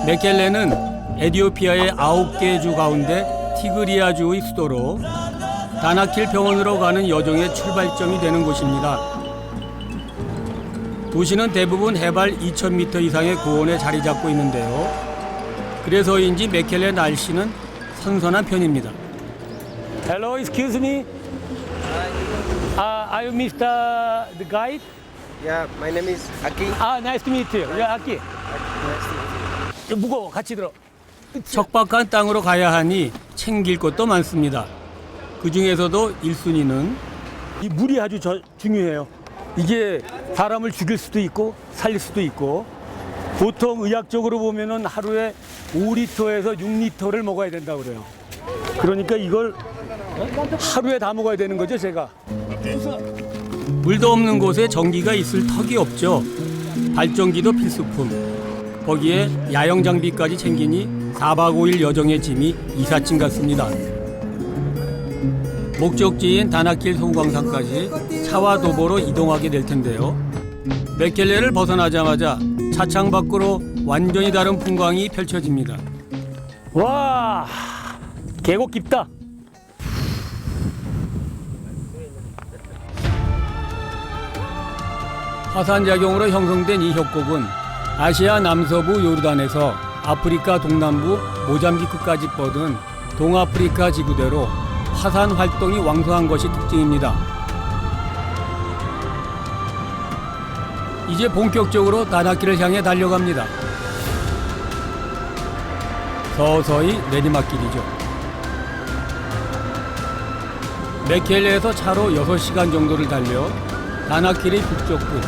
메켈레는 에티오피아의 9개 주 가운데 티그리아주의 수도로 다나킬 병원으로 가는 여정의 출발점이 되는 곳입니다. 도시는 대부분 해발 2,000m 이상의 고원에 자리 잡고 있는데요. 그래서인지 메켈레 날씨는 선선한 편입니다. Hello, excuse me. Are you Mr. the guide? Yeah, my name is Aki. Nice to meet you. Yeah, Aki. 무거워, 같이 들어. 척박한 땅으로 가야 하니 챙길 것도 많습니다. 그 중에서도 1순위는 이 물이 아주 중요해요. 이게 사람을 죽일 수도 있고 살릴 수도 있고, 보통 의학적으로 보면은 하루에 5리터에서 6리터를 먹어야 된다고 그래요. 그러니까 이걸 하루에 다 먹어야 되는 거죠, 제가. 물도 없는 곳에 전기가 있을 턱이 없죠. 발전기도 필수품. 거기에 야영 장비까지 챙기니 4박 5일 여정의 짐이 이삿짐 같습니다. 목적지인 다나킬 소금광산까지 차와 도보로 이동하게 될 텐데요. 메켈레를 벗어나자마자 차창 밖으로 완전히 다른 풍광이 펼쳐집니다. 와, 계곡 깊다. 화산작용으로 형성된 이 협곡은 아시아 남서부 요르단에서 아프리카 동남부 모잠비크까지 뻗은 동아프리카 지구대로 화산 활동이 왕성한 것이 특징입니다. 이제 본격적으로 다나킬을 향해 달려갑니다. 서서히 내리막길이죠. 메켈레에서 차로 6시간 정도를 달려 다나킬의 북쪽부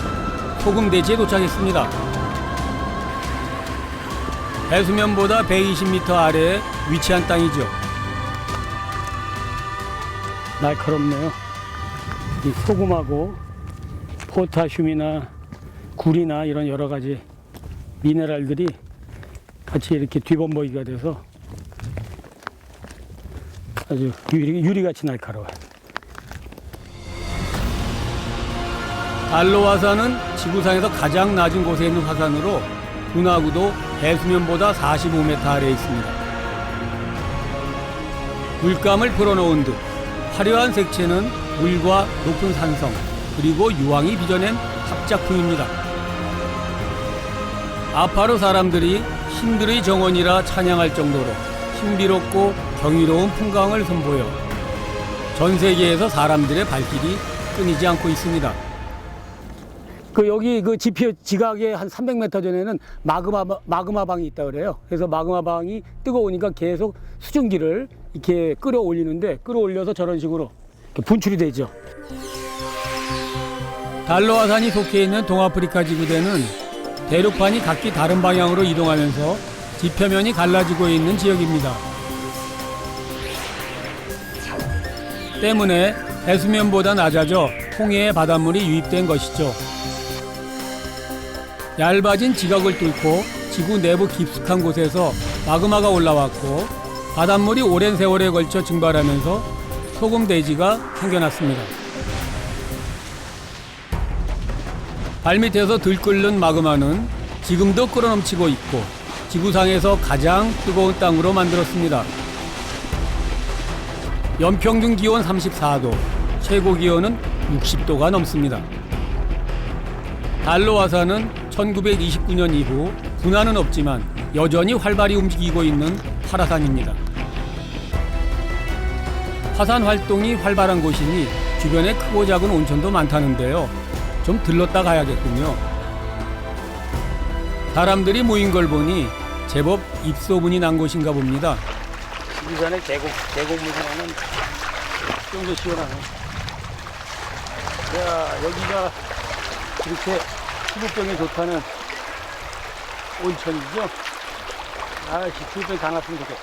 소금대지에 도착했습니다. 해수면보다 120m 아래에 위치한 땅이죠. 날카롭네요. 이 소금하고 포타슘이나 굴이나 이런 여러 가지 미네랄들이 같이 이렇게 뒤범벅이가 돼서 아주 유리같이 날카로워요. 달로 화산은 지구상에서 가장 낮은 곳에 있는 화산으로 분화구도 해수면보다 45m 아래에 있습니다. 물감을 풀어놓은 듯 화려한 색채는 물과 높은 산성 그리고 유황이 빚어낸 합작품입니다. 아파로 사람들이 신들의 정원이라 찬양할 정도로 신비롭고 경이로운 풍광을 선보여 전 세계에서 사람들의 발길이 끊이지 않고 있습니다. 여기 지각의 한 300m 전에는 마그마방이 있다 그래요. 그래서 마그마방이 뜨거우니까 계속 수증기를 이렇게 끌어올리는데, 끌어올려서 저런 식으로 분출이 되죠. 달로 화산이 속해 있는 동아프리카 지구대는 대륙판이 각기 다른 방향으로 이동하면서 지표면이 갈라지고 있는 지역입니다. 때문에 해수면보다 낮아져 통해에 바닷물이 유입된 것이죠. 얇아진 지각을 뚫고 지구 내부 깊숙한 곳에서 마그마가 올라왔고 바닷물이 오랜 세월에 걸쳐 증발하면서 소금대지가 생겨났습니다. 발밑에서 들끓는 마그마는 지금도 끓어넘치고 있고 지구상에서 가장 뜨거운 땅으로 만들었습니다. 연평균 기온 34도, 최고 기온은 60도가 넘습니다. 달로 화산은 1929년 이후 분화는 없지만 여전히 활발히 움직이고 있는 활화산입니다. 화산 활동이 활발한 곳이니 주변에 크고 작은 온천도 많다는데요. 좀 들렀다 가야겠군요. 사람들이 모인 걸 보니 제법 입소문이 난 곳인가 봅니다. 지리산의 계곡물이라는 좀 더 시원하네. 야, 여기가 이렇게 피부병에 좋다는 온천이죠. 피부병 다 났으면 좋겠다.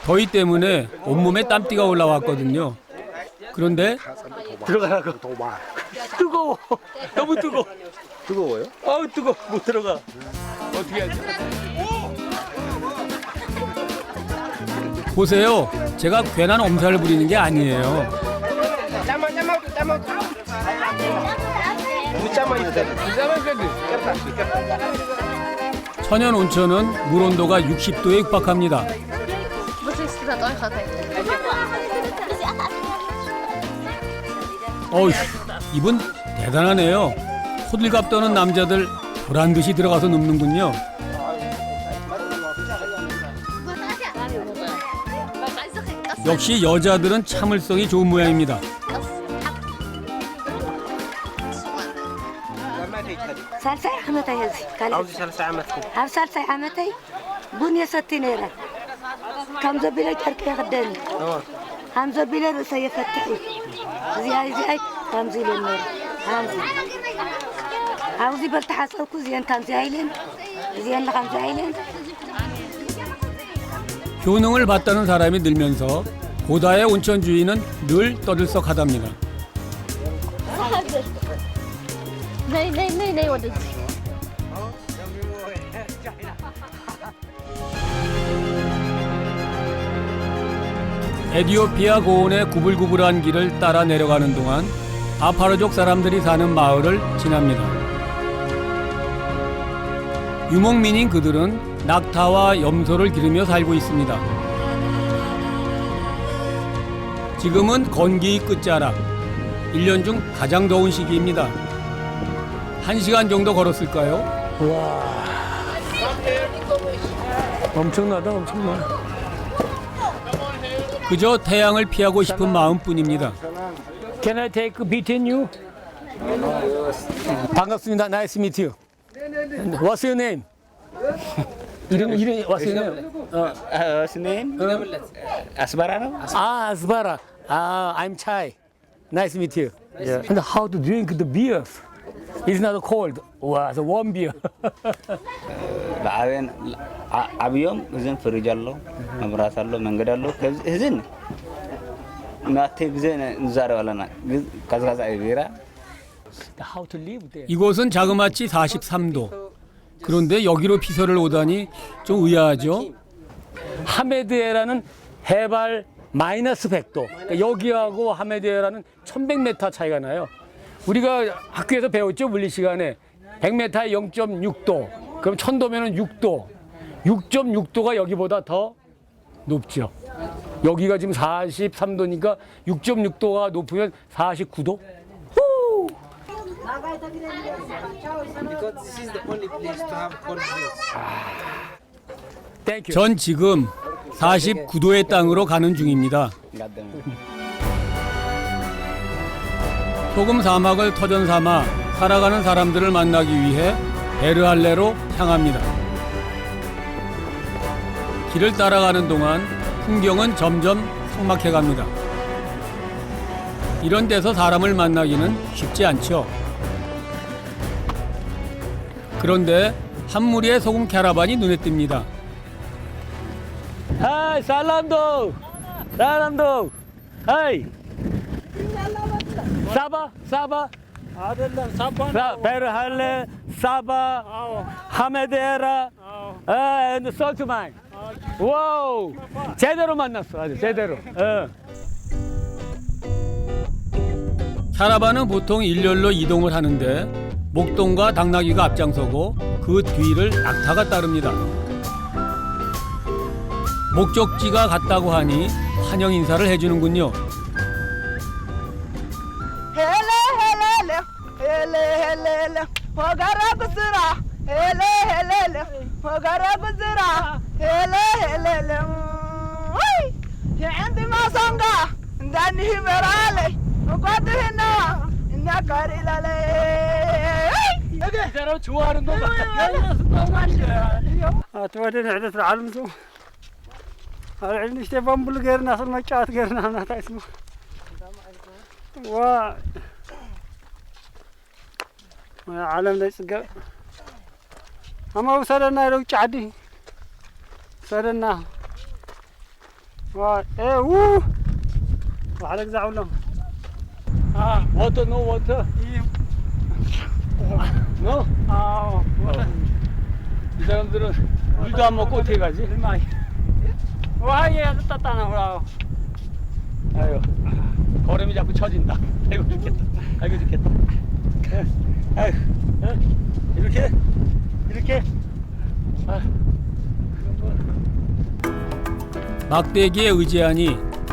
더위 때문에 온몸에 땀띠가 올라왔거든요. 그런데 들어가라고. 뜨거워. 너무 뜨거워. 뜨거워요? 아우 뜨거워. 못 들어가. 어떻게 하지? 보세요. 제가 괜한 엄살을 부리는 게 아니에요. 천연 온천은 물 온도가 60도에 육박합니다. 어휴, 이분 대단하네요. 호들갑 떠는 남자들 보란 듯이 들어가서 눕는군요. 역시 여자들은 참을성이 좋은 모양입니다. ثالثة عمتي هذه عاوز 3 عامات عم ثالثة عمتي بنية ستينيرة كم زبيلة تركي غداني هم زبيلة رسية فتحي زي كم زي للنور همزي عاوزي بلتحصلكو زين كم زي عيلين زين لغم زي عيلين 효능을 봤다는 사람이 늘면서 고다의 온천 주인은 늘 떠들썩하답니다. nee, wat is 에티오피아 고원의 구불구불한 길을 따라 내려가는 동안 아파르족 사람들이 사는 마을을 지납니다. 유목민인 그들은 낙타와 염소를 기르며 살고 있습니다. 지금은 건기 끝자락, 1년 중 가장 더운 시기입니다. 1시간 정도 걸었을까요? 와, 엄청나다, 엄청나. 그저 태양을 피하고 싶은 마음뿐입니다. Can I take a beat in you? 반갑습니다. Nice to meet you. What's your name? 이름 What's your name? Senin Asbara no? Asbara. I'm Chai. Nice to meet you. Yeah. And how to drink the beer? It's not cold. Wow, it's a warm beer. ለአብን አብዮም እዝን ፍሪጅ አለው መብራት አለው መንገድ አለው እዝን ናቴ ግዜን እንዛረዋለና ቀዝቃዛ ቢራ How to live there? 이곳은 자그마치 43도. 그런데 여기로 피서를 오다니 좀 의아하죠. 하메드에라는 해발 마이너스 100도. 그러니까 여기하고 하메드에라는 1100m 차이가 나요. 우리가 학교에서 배웠죠, 물리 시간에. 100m에 0.6도. 그럼 1000도면은 6도. 6.6도가 여기보다 더 높죠. 여기가 지금 43도니까 6.6도가 높으면 49도? because this is the only place to have cold drinks. 전 지금 49도의 땅으로 가는 중입니다. 소금 사막을 터전 삼아 살아가는 사람들을 만나기 위해 베르할레로 향합니다. 길을 따라가는 동안 풍경은 점점 삭막해 갑니다. 이런 데서 사람을 만나기는 쉽지 않죠. 그런데 한 무리의 소금 캐러반이 눈에 띕니다. 하이, 살람도! 살람도! 하이! 사바? 사바? 베르할레, 사바, 하메데라, and 솔트마인. 와우! 제대로 만났어, 아주 제대로. 캐러반은 보통 일렬로 이동을 하는데 목동과 당나귀가 앞장서고 그 뒤를 낙타가 따릅니다. 목적지가 같다고 하니 환영 인사를 해주는군요. 사람 좋아하는 거 같아. ተወደን ዕለት ዓለም ሱ አልዕል ንሽተ ባምቡል ገርና ስል መጫወት ገርና ናታ ይስማ ዋ ዓለም ላይ ጽገብ አማው ሰደና ይለው ጫዲ ሰደና ዋ ው ዋለ ግዛውሎም 워터 노 워터 너? 이 사람들은 물도 안 먹고 어떻게 가지? 와 얘 따따나 호라 아유, 걸음이 자꾸 처진다. 아이고 죽겠다. 아이고 죽겠다. 아유, 이렇게 막대기에 의지하니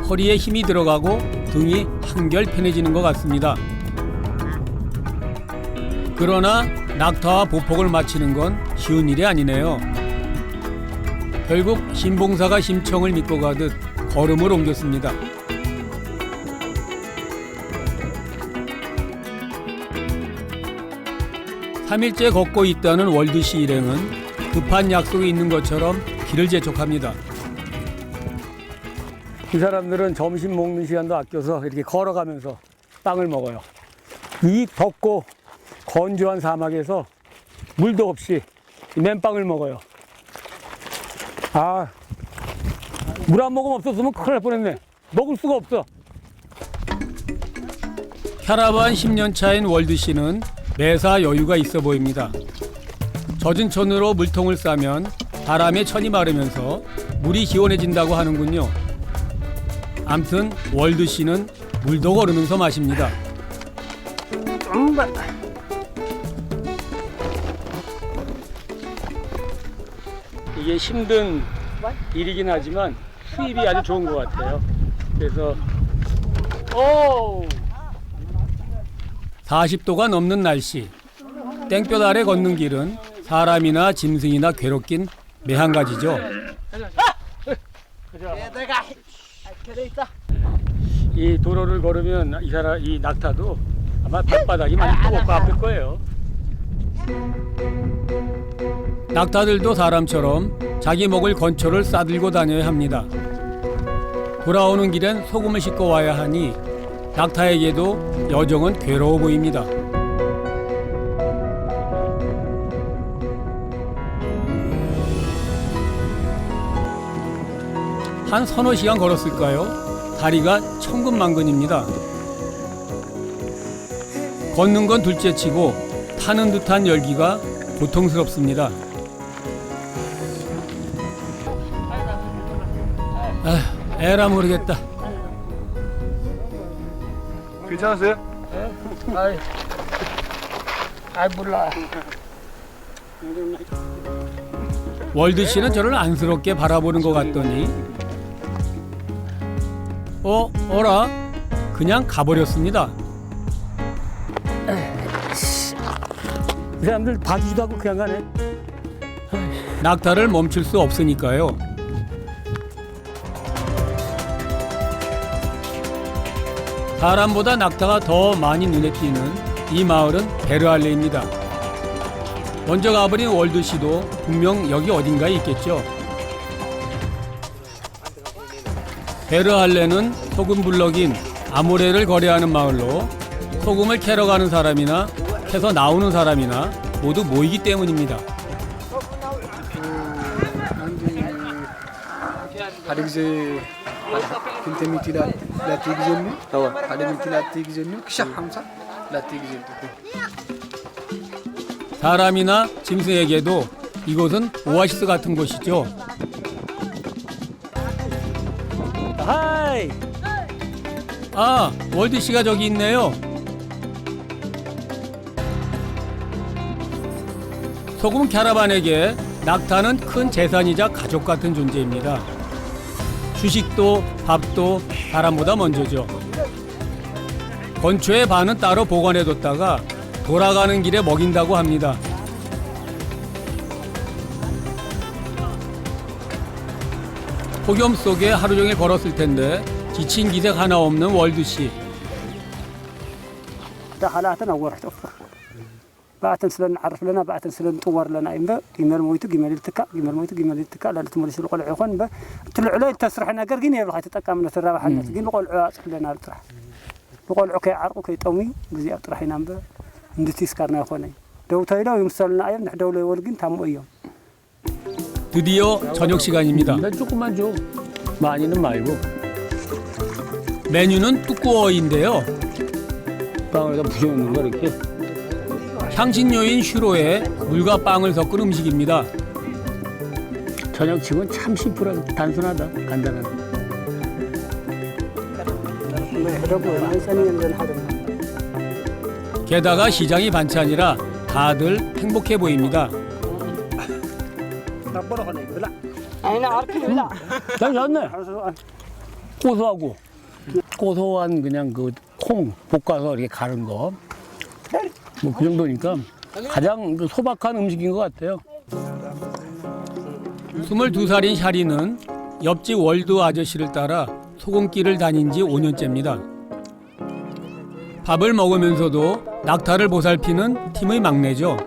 허리에 힘이 들어가고 등이 한결 편해지는 것 같습니다. 그러나 낙타와 보폭을 맞추는 건 쉬운 일이 아니네요. 결국 신봉사가 심청을 믿고 가듯 걸음을 옮겼습니다. (3일째) 걷고 있다는 월드씨 일행은 급한 약속이 있는 것처럼 길을 재촉합니다. 이 사람들은 점심 먹는 시간도 아껴서 이렇게 걸어가면서 빵을 먹어요. 이 덥고 건조한 사막에서 물도 없이 이 맨빵을 먹어요. 아, 물 한 모금 없었으면 큰일 날 뻔했네. 먹을 수가 없어. 캐러반 10년 차인 월드씨는 매사 여유가 있어 보입니다. 젖은 천으로 물통을 싸면 바람에 천이 마르면서 물이 시원해진다고 하는군요. 암튼 월드씨는 물도 걸으면서 마십니다. 이게 힘든 일이긴 하지만 수입이 아주 좋은 것 같아요. 그래서 40도가 넘는 날씨, 땡볕 아래 걷는 길은 사람이나 짐승이나 괴롭긴 매한가지죠. 이 도로를 걸으면 이 낙타도 아마 발바닥이 많이 뜨겁고 아플 거예요. 낙타들도 사람처럼 자기 먹을 건초를 싸들고 다녀야 합니다. 돌아오는 길엔 소금을 싣고 와야 하니 낙타에게도 여정은 괴로워 보입니다. 한 서너 시간 걸었을까요? 다리가 천근만근입니다. 걷는 건 둘째치고 타는 듯한 열기가 고통스럽습니다. 에라 모르겠다. 괜찮으세요? 몰라. 월드씨는 저를 안쓰럽게 바라보는 것 같더니 어라? 그냥 가버렸습니다. 이 사람들 봐주지도 않고 그냥 가네. 낙타를 멈출 수 없으니까요. 사람보다 낙타가 더 많이 눈에 띄는 이 마을은 베르알레입니다. 먼저 가버린 월드씨도 분명 여기 어딘가에 있겠죠. 베르알레는 소금 블럭인 아모레를 거래하는 마을로 소금을 캐러 가는 사람이나 캐서 나오는 사람이나 모두 모이기 때문입니다. ሓደ ግዜ ክልተ ሚእቲ ላቲ ግዜኒ ሓደ ሚእቲ ላቲ ግዜኒ ክሻዕ 50 ላቲ ግዜ 사람이나 짐승에게도 이곳은 오아시스 같은 곳이죠. 하이! 아, 월드씨가 저기 있네요. 소금 캐러반에게 낙타는 큰 재산이자 가족 같은 존재입니다. 주식도 밥도 사람보다 먼저죠. 건초의 반은 따로 보관해뒀다가 돌아가는 길에 먹인다고 합니다. 폭염 속에 하루 종일 걸었을 텐데 지친 기색 하나 없는 월드씨. بعتن سلنا نعرف لنا بعتن سلنا نطور لنا إمبا جمال مويتو جمال التكا لا تمرس القلع يخون با طلع له تسرحنا قرقين يبغى تتقى من الرابح الناس جين القلع لنا نطرح القلع كي عرق كي طومي بزي أطرح هنا با ندتي سكرنا يخوني دو تايلا يمسلنا أيام نحدو له ولقين تامو أيام. 드디어 저녁 시간입니다. 조금만 줘. 많이는 말고. 메뉴는 뚜꾸어인데요. 빵에다 부셔놓는 거 이렇게. 향신료인 슈로에 물과 빵을 섞은 음식입니다. 저녁치고는 참 심플하고 단순하다. 간단하다. 게다가 시장이 반찬이라 다들 행복해 보입니다. 괜찮네. 고소하고 고소한 그냥 그 콩 볶아서 이렇게 가른 거. 뭐 그 정도니까 가장 그 소박한 음식인 것 같아요. 22살인 샤리는 옆집 월드 아저씨를 따라 소금길을 다닌 지 5년째입니다. 밥을 먹으면서도 낙타를 보살피는 팀의 막내죠.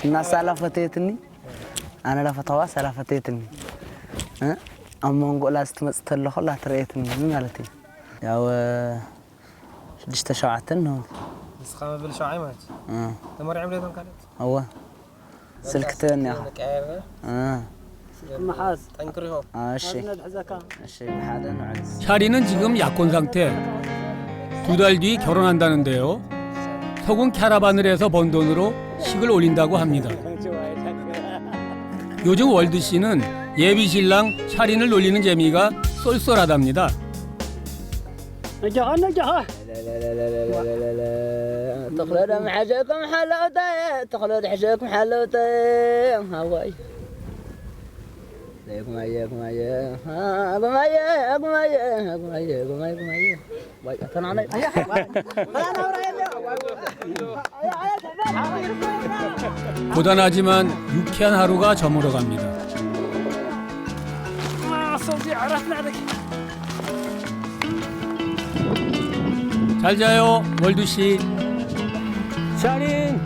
الناس على فتيتني أنا لا فتوى على فتيتني أما نقول لا استمست له خلا تريتني مالتي يا شدشت شعتن بس خام بالشعيمات تمر عملتهم كانت هو سلكتين يا محاز تنكرهم الشيء الشيء هذا نعز 샤리는 지금 약혼 상태. 2달 뒤 결혼한다는데요. 소금 캐러반을 해서 번 돈으로 식을 올린다고 합니다. 요즘 월드 씨는 예비 신랑 샤린을 놀리는 재미가 쏠쏠하답니다. نجاح نجاح تخلد حاجكم حلوتي تخلد حاجكم حلوتي هواي ليكم اياكم اياكم اقوم اياكم اياكم اياكم اياكم اياكم باي انا 고단하지만 유쾌한 하루가 저물어 갑니다. صوتي عرفنا عليك 잘 자요, 월드 씨. 샤린.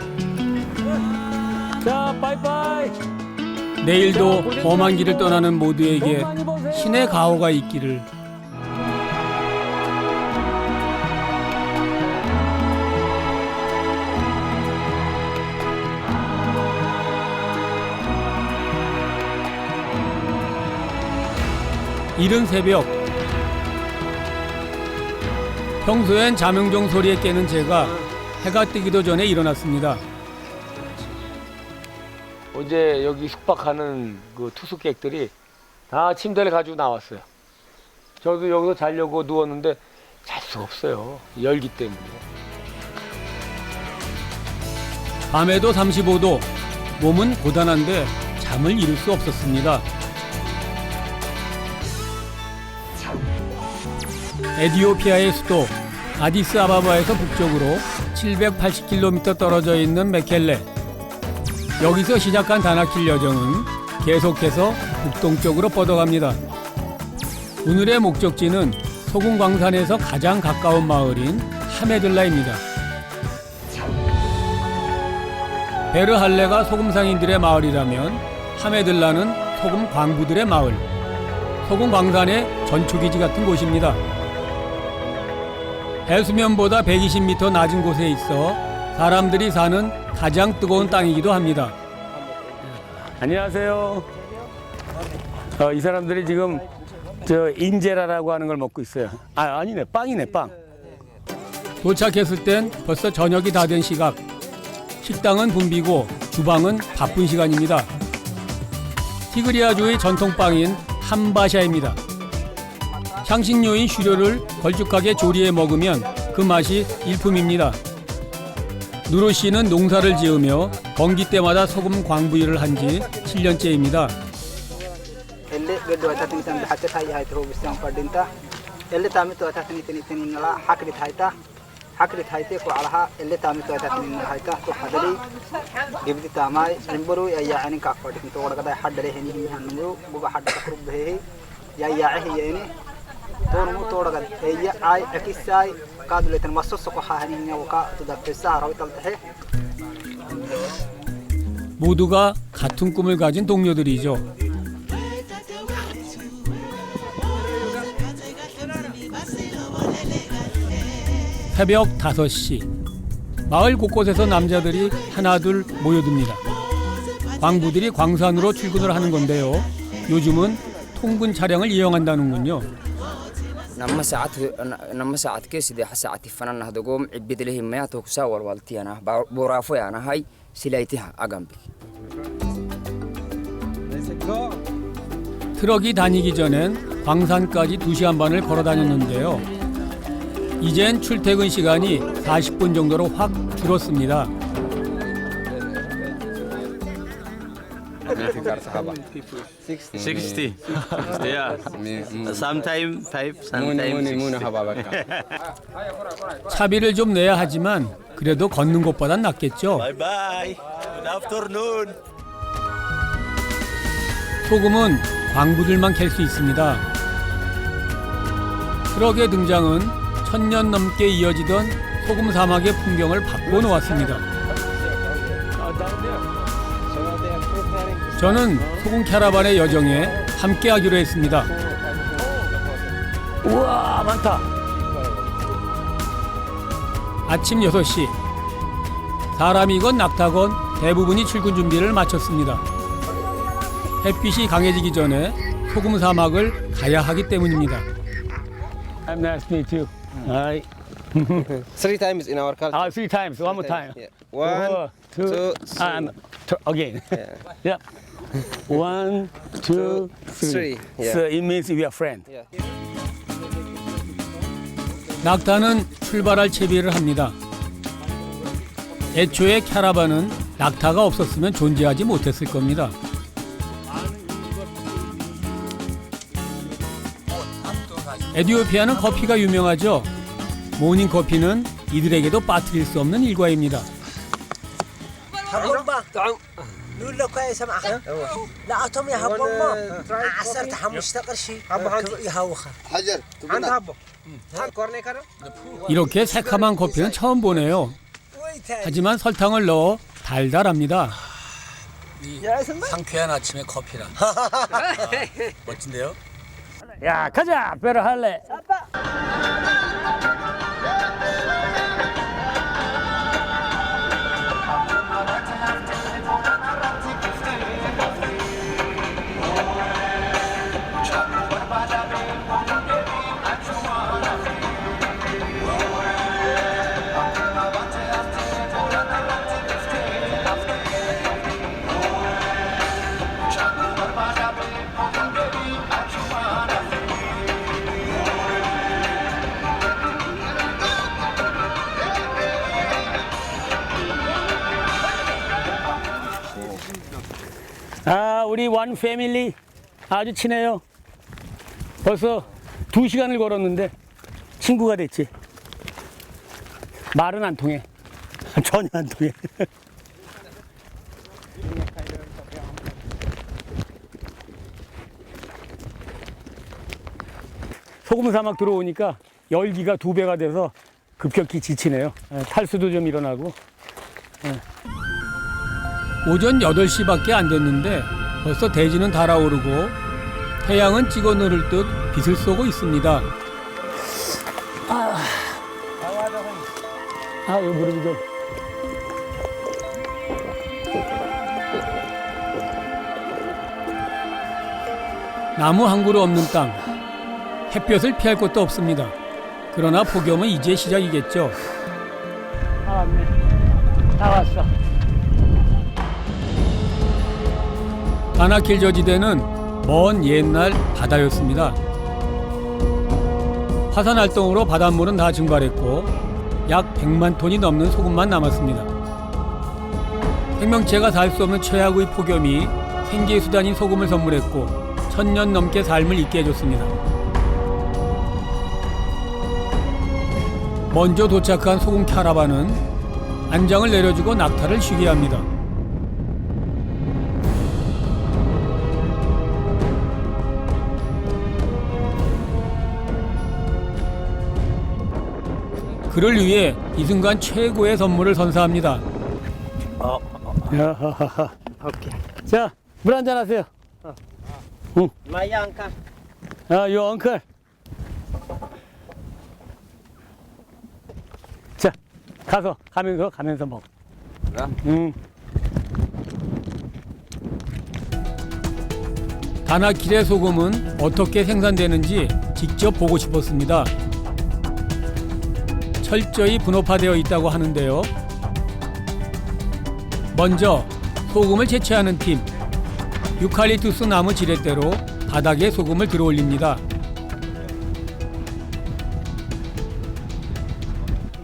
자, 바이바이. 내일도 험한 길을 떠나는 모두에게 신의 가호가 있기를. 이른 새벽, 평소엔 자명종 소리에 깨는 제가 해가 뜨기도 전에 일어났습니다. 어제 여기 숙박하는 그 투숙객들이 다 침대를 가지고 나왔어요. 저도 여기서 자려고 누웠는데 잘 수가 없어요. 열기 때문에. 밤에도 35도, 몸은 고단한데 잠을 이룰 수 없었습니다. 에티오피아의 수도 아디스아바바에서 북쪽으로 780km 떨어져 있는 메켈레. 여기서 시작한 다나킬 여정은 계속해서 북동쪽으로 뻗어갑니다. 오늘의 목적지는 소금광산에서 가장 가까운 마을인 하메들라입니다. 베르할레가 소금 상인들의 마을이라면 하메들라는 소금 광부들의 마을, 소금 광산의 전초기지 같은 곳입니다. 해수면보다 120m 낮은 곳에 있어 사람들이 사는 가장 뜨거운 땅이기도 합니다. 안녕하세요. 이 사람들이 지금 저 인제라라고 하는 걸 먹고 있어요. 아니네, 빵이네, 빵. 도착했을 땐 벌써 저녁이 다 된 시각. 식당은 붐비고 주방은 바쁜 시간입니다. 티그리아주의 전통빵인 함바샤입니다. 향신료인 슈료를 걸쭉하게 조리해 먹으면 그 맛이 일품입니다. 누로 씨는 농사를 지으며 건기 때마다 소금 광부일을 한 지 7년째입니다. 모두가 같은 꿈을 가진 동료들이죠. 새벽 5시. 마을 곳곳에서 남자들이 하나둘 모여듭니다. 광부들이 광산으로 출근을 하는 건데요. 요즘은 통근 차량을 이용한다는군요. نما ساعات كيس دي حساعتي فنان هدقوم عبيد لهم ما توكسا والوالتي أنا بورافو أنا هاي سلايتها أجنبي. 트럭이 다니기 전엔 광산까지 2시간 반을 걸어 다녔는데요. 이젠 출퇴근 시간이 40분 정도로 확 줄었습니다. 60. Yeah. Sometime 5, sometime 60. 차비를 좀 내야 하지만 그래도 걷는 것보단 낫겠죠. Bye bye. Good afternoon. 소금은 광부들만 캘 수 있습니다. 트럭의 등장은 1000년 넘게 이어지던 소금 사막의 풍경을 바꿔놓았습니다. 저는 소금 캐러반의 여정에 함께하기로 했습니다. 우와, 많다. 아침 6시. 사람이건 낙타건 대부분이 출근 준비를 마쳤습니다. 햇빛이 강해지기 전에 소금 사막을 가야 하기 때문입니다. I'm nice to meet you. Hi. 3 times in our culture. 3 times. One more time. Yeah. 1, 2, 3. Again. Yeah. Yeah. 1, 2, 3. Yeah. So it means we are friends. Yeah. 낙타는 출발할 채비를 합니다. 애초에 캐러반은 낙타가 없었으면 존재하지 못했을 겁니다. 에티오피아는 커피가 유명하죠. 모닝 커피는 이들에게도 빠뜨릴 수 없는 일과입니다. يقول لك يا سمعك لا أتوم يا هبو ما عسرت حمش تقرشي يهوخ حجر عند هبو 한 corner 가라. 이렇게 새카만 커피는 처음 보네요. 하지만 설탕을 넣어 달달합니다. 상쾌한 아침의 커피라. 멋진데요? 야, 가자. 배를 할래. 아, 우리 원 패밀리 아주 친해요. 벌써 2시간을 걸었는데 친구가 됐지. 말은 안 통해. 전혀 안 통해. 소금 사막 들어오니까 열기가 2배가 돼서 급격히 지치네요. 탈수도 좀 일어나고. 오전 8시밖에 안 됐는데 벌써 대지는 달아오르고 태양은 찍어 누를 듯 빛을 쏘고 있습니다. 여기 무릎이 좀. 나무 한 그루 없는 땅. 햇볕을 피할 곳도 없습니다. 그러나 폭염은 이제 시작이겠죠. 다 왔네. 다 왔어. 가나킬 저지대는 먼 옛날 바다였습니다. 화산 활동으로 바닷물은 다 증발했고 약 100만 톤이 넘는 소금만 남았습니다. 생명체가 살 수 없는 최악의 폭염이 생계의 수단인 소금을 선물했고 1000년 넘게 삶을 잊게 해줬습니다. 먼저 도착한 소금 캐러반은 안장을 내려주고 낙타를 쉬게 합니다. 그를 위해 이 순간 최고의 선물을 선사합니다. 오케이. 자, 물 한잔 하세요. My uncle. 요 엉클. 자, 가면서 먹어. 가나킬의 소금은 어떻게 생산되는지 직접 보고 싶었습니다. 철저히 분업화되어 있다고 하는데요. 먼저 소금을 채취하는 팀. 유칼립투스 나무 지렛대로 바닥에 소금을 들어올립니다.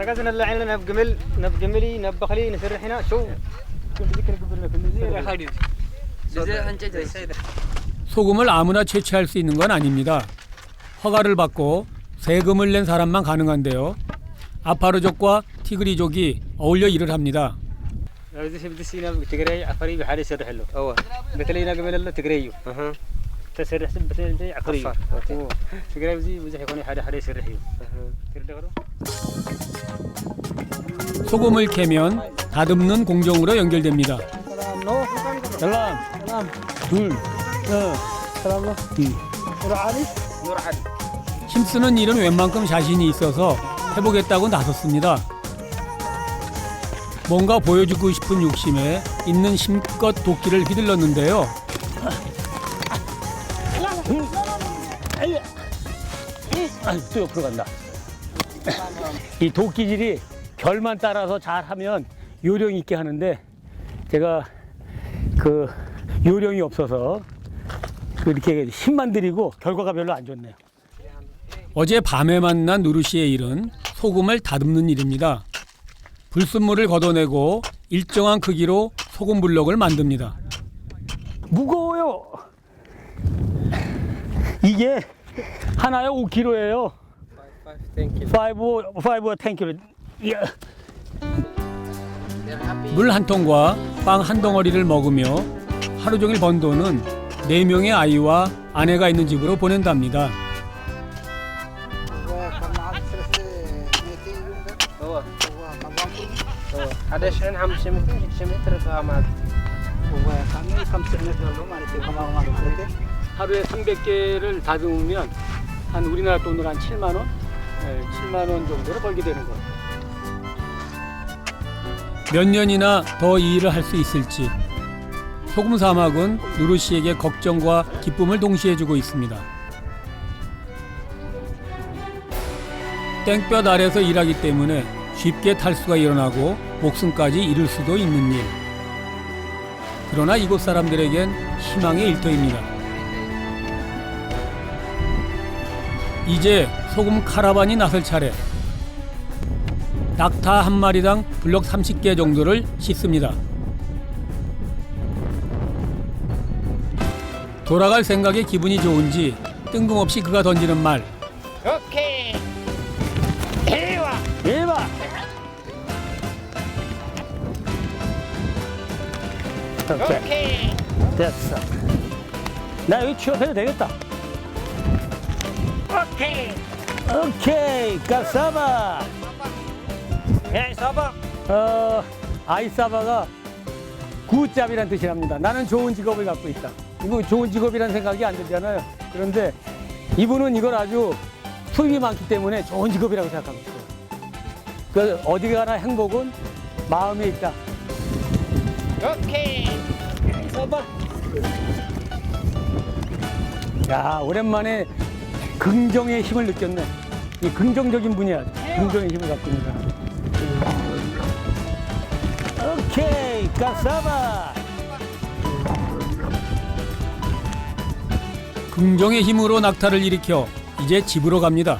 ركزنا اللي عندنا نب جمل نب جملي نب بخلي نسرح هنا شو كيف ذيك نقبل لك 소금을 아무나 채취할 수 있는 건 아닙니다. 허가를 받고 세금을 낸 사람만 가능한데요. 아파르족과 티그리족이 어울려 일을 합니다. ትግራይ ዓፋር ብሓደ ይሰርሕ ኣሎ በተለይ ና ገመል ኣሎ ትግራይ እዩ ተሰርሕ ሰብ በተለይ ዓፋር እዩ ትግራይ ብዙ ብዙሕ ይኮነ ሓደ ሓደ ይሰርሕ እዩ ትርዳኸዶ 소금을 캐면 다듬는 공정으로 연결됩니다. 힘쓰는 일은 웬만큼 자신이 있어서 해보겠다고 나섰습니다. 뭔가 보여주고 싶은 욕심에 있는 힘껏 도끼를 휘둘렀는데요. 또 옆으로 간다. 이 도끼질이 결만 따라서 잘하면 요령 있게 하는데 제가 그 요령이 없어서 이렇게 힘만 들이고 결과가 별로 안 좋네요. 어제 밤에 만난 누르 씨의 일은 소금을 다듬는 일입니다. 불순물을 걷어내고 일정한 크기로 소금 블럭을 만듭니다. 무거워요. 이게 하나에 5kg예요. 5-10kg. 물 한 통과 빵 한 덩어리를 먹으며 하루 종일 번 돈은 4명의 아이와 아내가 있는 집으로 보낸답니다. 하루에 300개를 다듬으면 한 우리나라 돈으로 한 7만 원? 7만 원 정도를 벌게 되는 거예요. 몇 년이나 더 이 일을 할 수 있을지 소금 사막은 누르 씨에게 걱정과 기쁨을 동시에 주고 있습니다. 땡볕 아래서 일하기 때문에 쉽게 탈수가 일어나고 목숨까지 잃을 수도 있는 일. 그러나 이곳 사람들에겐 희망의 일터입니다. 이제 소금 카라반이 나설 차례. 낙타 한 마리당 블럭 30개 정도를 씻습니다. 돌아갈 생각에 기분이 좋은지 뜬금없이 그가 던지는 말. 오케이. 대박! 오케이. 됐어. 나 여기 취업해도 되겠다. 오케이. 오케이, 까사바. 예, 사바. 아이사바가 굿잡이란 뜻이랍니다. 나는 좋은 직업을 갖고 있다. 이거 좋은 직업이란 생각이 안 들잖아요. 그런데 이분은 이걸 아주 수입이 많기 때문에 좋은 직업이라고 생각하고 있어요. 그 어디 가나 행복은 마음에 있다. 오케이. 사바. 야, 오랜만에 긍정의 힘을 느꼈네. 이 긍정적인 분이야. 긍정의 힘을 갖고 있는 사람. 오케이, 까사바. 긍정의 힘으로 낙타를 일으켜 이제 집으로 갑니다.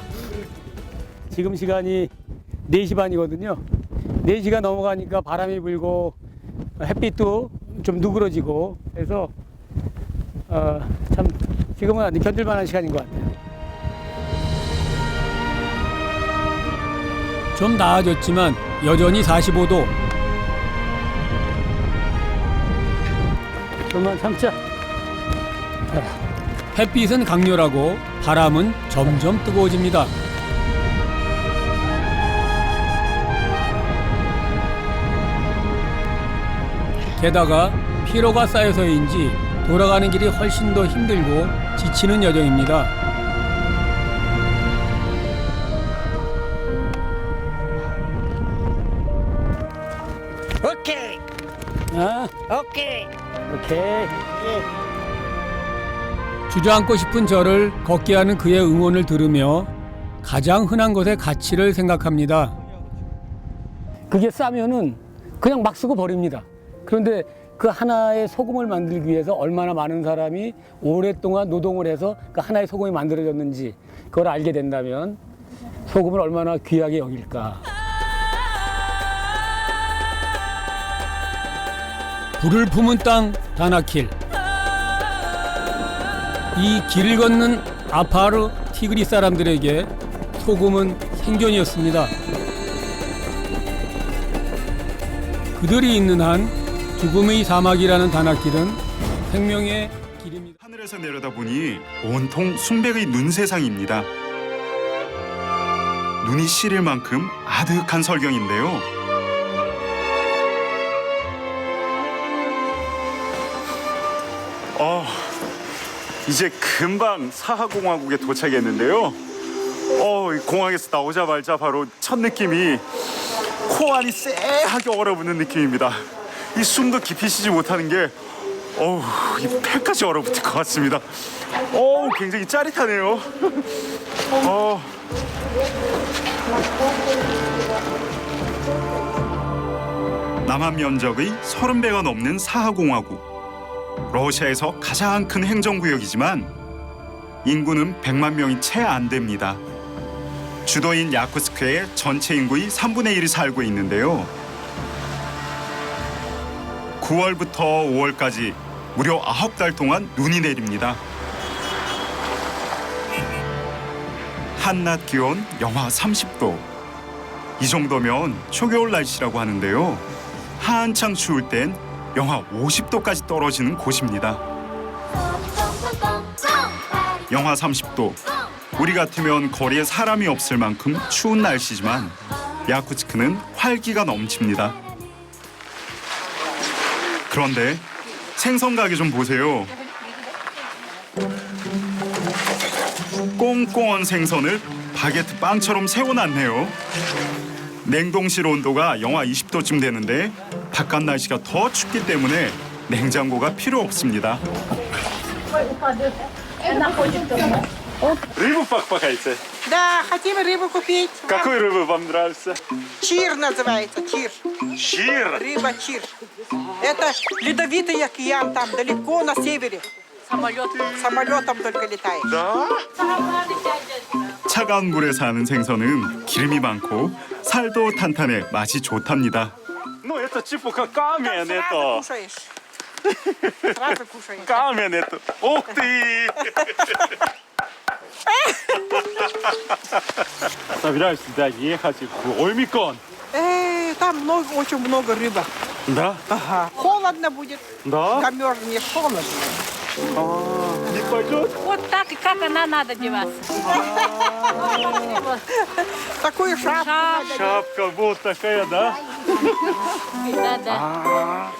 지금 시간이 4시 반이거든요. 4시가 넘어가니까 바람이 불고 햇빛도 좀 누그러지고 그래서 참 지금은 견딜만한 시간인 것 같아요. 좀 나아졌지만 여전히 45도. 좀만 참자. 햇빛은 강렬하고 바람은 점점 뜨거워집니다. 게다가 피로가 쌓여서인지 돌아가는 길이 훨씬 더 힘들고 지치는 여정입니다. 오케이. 오케이. 오케이. 주저앉고 싶은 저를 걷게 하는 그의 응원을 들으며 가장 흔한 것의 가치를 생각합니다. 그게 싸면은 그냥 막 쓰고 버립니다. 그런데 그 하나의 소금을 만들기 위해서 얼마나 많은 사람이 오랫동안 노동을 해서 그 하나의 소금이 만들어졌는지 그걸 알게 된다면 소금을 얼마나 귀하게 여길까. 불을 품은 땅 다나킬. 이 길을 걷는 아파르 티그리 사람들에게 소금은 생존이었습니다. 그들이 있는 한 죽음의 사막이라는 다나길은 생명의 길입니다. 하늘에서 내려다보니 온통 순백의 눈 세상입니다. 눈이 시릴 만큼 아득한 설경인데요. 이제 금방 사하공화국에 도착했는데요. 이 공항에서 나오자마자 바로 첫 느낌이 코 안이 쎄하게 얼어붙는 느낌입니다. 이 숨도 깊이 쉬지 못하는 게 이 폐까지 얼어붙을 것 같습니다. 굉장히 짜릿하네요. 남한 면적의 30배가 넘는 사하공화국. 러시아에서 가장 큰 행정구역이지만 인구는 100만 명이 채 안 됩니다. 주도인 야쿠츠크의 전체 인구의 3분의 1이 살고 있는데요. 9월부터 5월까지 무려 9달 동안 눈이 내립니다. 한낮 기온 영하 30도. 이 정도면 초겨울 날씨라고 하는데요. 한창 추울 땐 영하 50도까지 떨어지는 곳입니다. 영하 30도. 우리 같으면 거리에 사람이 없을 만큼 추운 날씨지만 야쿠츠크는 활기가 넘칩니다. 그런데 생선 가게 좀 보세요. 꽁꽁한 생선을 바게트 빵처럼 세워놨네요. 냉동실 온도가 영하 20도쯤 되는데 바깥 날씨가 더 춥기 때문에 냉장고가 필요 없습니다. Рыбу покупаете? Да, хотим рыбу купить. Какую рыбу вам нравится? Чир называется, чир. Чир? Рыба чир. Это ледовитый океан там далеко на севере. Самолетом только летает. Да? 차가운 물에 사는 생선은 기름이 많고 살도 탄탄해 맛이 좋답니다. Ну это типа как камень это. Сразу кушаешь. Камень это. Ух ты! Собираюсь сюда ехать в Ольмикон. Там очень много рыбы. Да? Ага. Холодно будет. Да? Замерзнешь, холодно. Не пойдет? Вот так, как она надо деваться. Такую шапку. Шапка вот такая, да? Да.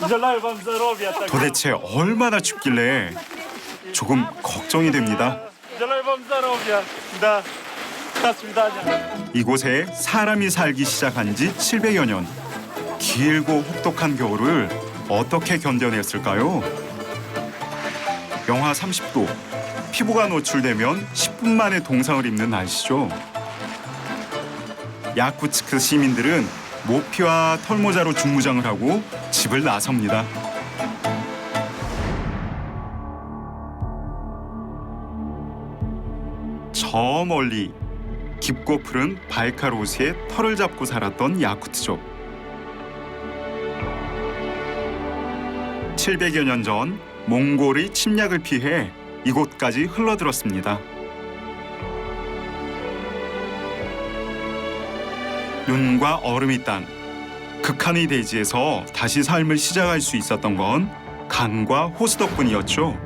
Желаю вам здоровья. 도대체 얼마나 춥길래 조금 걱정이 됩니다. Желаю вам здоровья. Да. До свидания. 이곳에 사람이 살기 시작한 지 700여 년. 길고 혹독한 겨울을 어떻게 견뎌냈을까요? 영하 30도. 피부가 노출되면 10분 만에 동상을 입는 날씨죠. 야쿠츠크 시민들은 모피와 털모자로 중무장을 하고 집을 나섭니다. 저 멀리 깊고 푸른 바이칼 호수에 털을 잡고 살았던 야쿠트족. 700여 년 전 몽골의 침략을 피해 이곳까지 흘러들었습니다. 눈과 얼음의 땅, 극한의 대지에서 다시 삶을 시작할 수 있었던 건 강과 호수 덕분이었죠.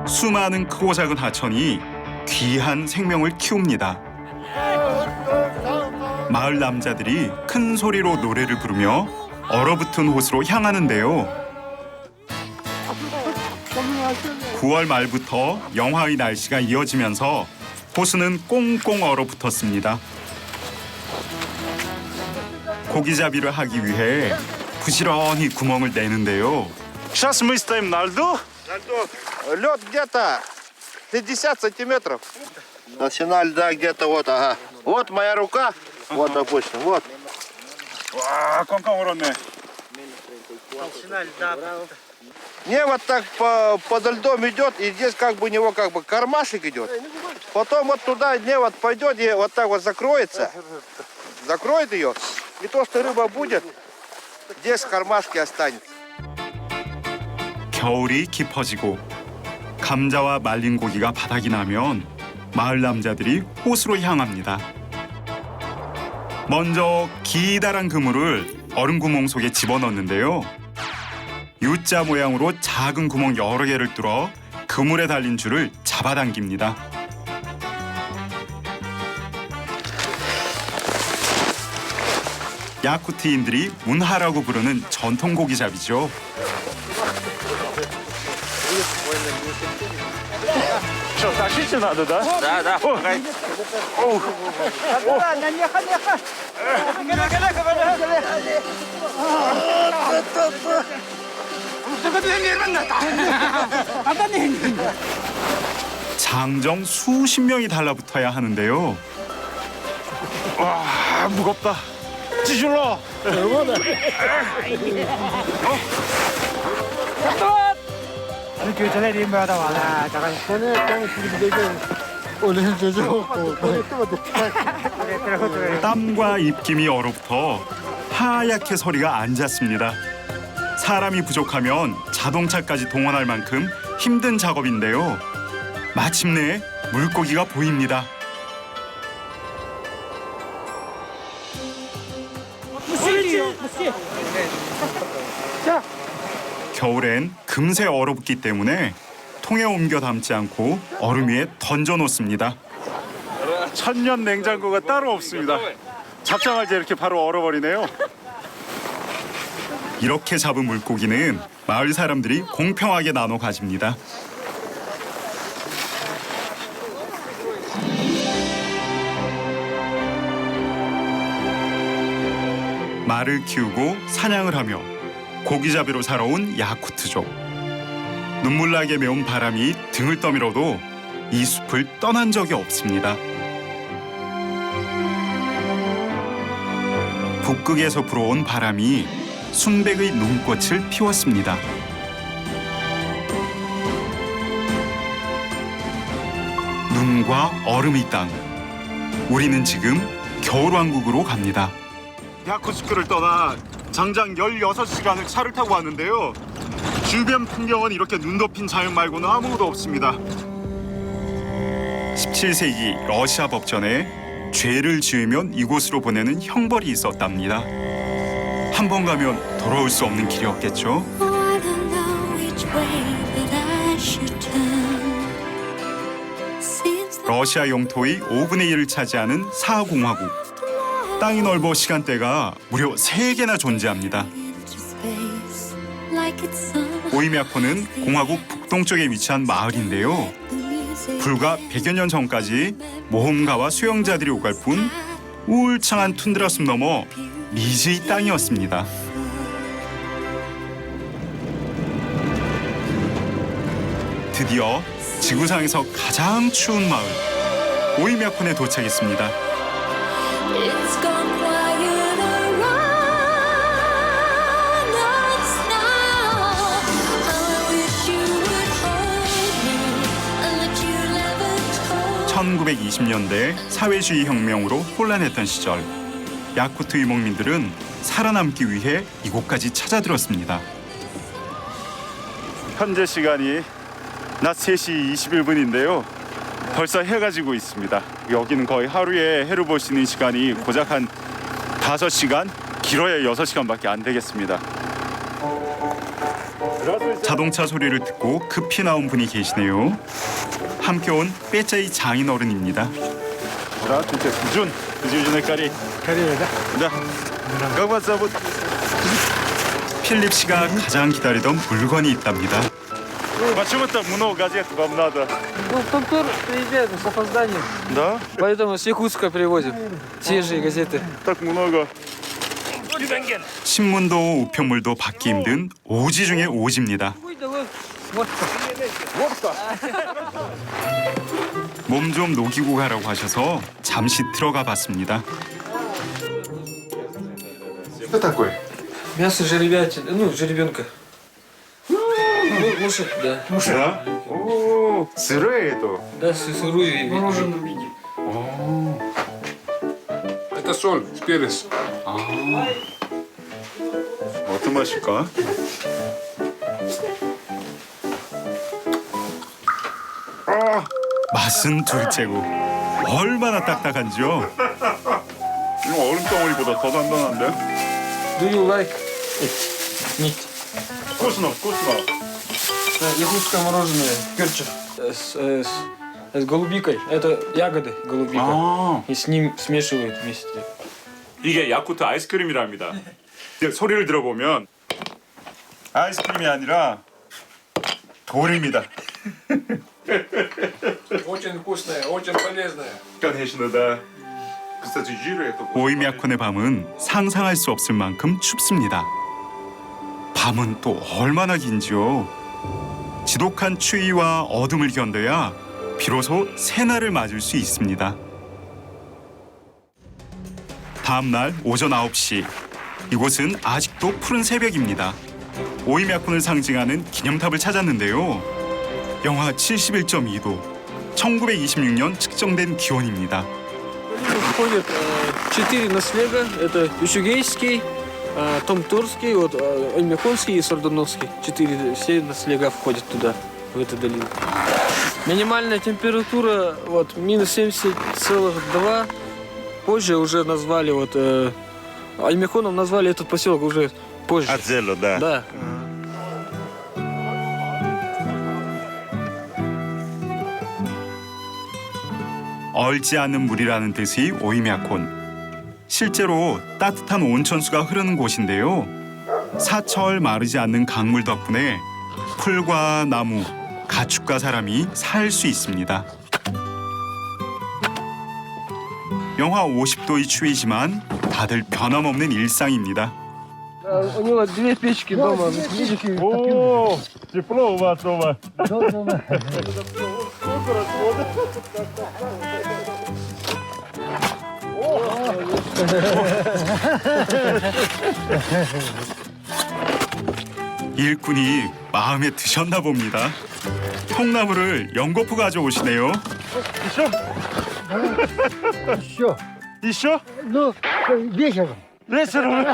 수많은 크고 작은 하천이 귀한 생명을 키웁니다. 마을 남자들이 큰 소리로 노래를 부르며 얼어붙은 호수로 향하는데요. 9월 말부터 영하의 날씨가 이어지면서 호수는 꽁꽁 얼어붙었습니다. 고기잡이를 하기 위해 부지런히 구멍을 내는데요. Сейчас мы стоим на льду. Лед где-то 50 сантиметров. Толщина льда где-то вот, ага. Вот моя рука, вот, допустим, вот. 와, 꽁꽁 얼었네. Толщина льда. Не, вот так под льдом идет, и здесь как бы у него как бы кармашек идет. Потом вот туда не вот пойдет и вот так вот закроется. Закроет ее, и то, что рыба будет, здесь в кармашке останется. 겨울이 깊어지고 감자와 말린 고기가 바닥이 나면 마을 남자들이 호수로 향합니다. 먼저 기다란 그물을 얼음 구멍 속에 집어넣는데요. U자 모양으로 작은 구멍 여러 개를 뚫어 그물에 달린 줄을 잡아당깁니다. 야쿠트인들이 문하라고 부르는 전통 고기잡이죠. Что, тащите надо, да? Да, да. 장정 수십 명이 달라붙어야 하는데요. 와, 무겁다. 찌질러. 땀과 입김이 얼어붙어 하얗게 서리가 안 잤습니다. 사람이 부족하면 자동차까지 동원할 만큼 힘든 작업인데요. 마침내 물고기가 보입니다. 겨울엔 금세 얼어붙기 때문에 통에 옮겨 담지 않고 얼음 위에 던져 놓습니다. 천년 냉장고가 따로 없습니다. 잡자마자 이렇게 바로 얼어버리네요. 이렇게 잡은 물고기는 마을 사람들이 공평하게 나눠 가집니다. 말을 키우고 사냥을 하며 고기잡이로 살아온 야쿠트족. 눈물나게 매운 바람이 등을 떠밀어도 이 숲을 떠난 적이 없습니다. 북극에서 불어온 바람이 순백의 눈꽃을 피웠습니다. 눈과 얼음의 땅. 우리는 지금 겨울왕국으로 갑니다. 야쿠츠크를 떠나 장장 16시간을 차를 타고 왔는데요. 주변 풍경은 이렇게 눈 덮인 자연 말고는 아무것도 없습니다. 17세기 러시아 법전에 죄를 지으면 이곳으로 보내는 형벌이 있었답니다. 한 번 가면 돌아올 수 없는 길이었겠죠. 러시아 영토의 5분의 1을 차지하는 사하공화국. 땅이 넓어 시간대가 무려 3개나 존재합니다. 오이미아코는 공화국 북동쪽에 위치한 마을인데요. 불과 100여 년 전까지 모험가와 수영자들이 오갈 뿐 울창한 툰드라 숲 너머 미지의 땅이었습니다. 드디어 지구상에서 가장 추운 마을 오이미아콘에 도착했습니다. (1920년대) 사회주의 혁명으로 혼란했던 시절 야쿠트 유목민들은 살아남기 위해 이곳까지 찾아들었습니다. 현재 시간이 낮 3시 21분인데요. 벌써 해가 지고 있습니다. 여기는 거의 하루에 해를 볼 수 있는 시간이 고작 한 5시간, 길어야 6시간밖에 안 되겠습니다. 자동차 소리를 듣고 급히 나온 분이 계시네요. 함께 온 빼짜이 장인어른입니다. Здравствуйте, Джун. Джун 까리. 네. Как вас зовут? 필립 씨가 가장 기다리던 물건이 있답니다. Почему-то много газет вам надо. Ну, в том тур приезжает с опозданием. Да? Поэтому с Якутска привозим свежие газеты. Так много. 신문도 우편물도 받기 힘든 오지 중에 오지입니다. 몸 좀 녹이고 가라고 하셔서 잠시 들어가 봤습니다. Что такое? Мясо жеребятины, ну, жеребенка. Уши, да. Да? О, сырое это? Да, сырую. Мороженое виде. Это соль, перец. 어떤 맛일까? 맛은 둘째고 얼마나 딱딱한지요. 이거 얼음 덩어리보다 더 단단한데? Do you like it? Meat. вкусно. Якутское мороженое, перчик с голубикой. Это ягоды голубика. И с ним смешивают вместе. 이게 야쿠트 아이스크림이랍니다. 소리를 들어보면 아이스크림이 아니라 돌입니다. Очень вкусное, очень полезное. Конечно, да. 오이미야콘의 밤은 상상할 수 없을 만큼 춥습니다. 밤은 또 얼마나 긴지요. 지독한 추위와 어둠을 견뎌야 비로소 새날을 맞을 수 있습니다. 다음 날 오전 9시 이곳은 아직도 푸른 새벽입니다. 오이미야콘을 상징하는 기념탑을 찾았는데요. 영하 71.2도, 1926년 측정된 기온입니다. Входит 4 наслега. Это Ишугейский, Томтурский, вот, Ольмяконский и Сардуновский. 4 все наслега входят туда, в эту долину. Минимальная температура вот минус 70,2. Позже уже назвали вот Ольмяконом назвали этот поселок уже позже. Отдельно, да. Да. 얼지 않은 물이라는 뜻의 오이미야콘. 실제로 따뜻한 온천수가 흐르는 곳인데요. 사철 마르지 않는 강물 덕분에 풀과 나무, 가축과 사람이 살 수 있습니다. 영하 50도의 추위지만 다들 변함없는 일상입니다. У него 2 печки дома. Видите? О, тепло у вас дома. 일꾼이 마음에 드셨나 봅니다. 통나무를 연거푸 가져오시네요. Еще? Ну, вечером. Вечером?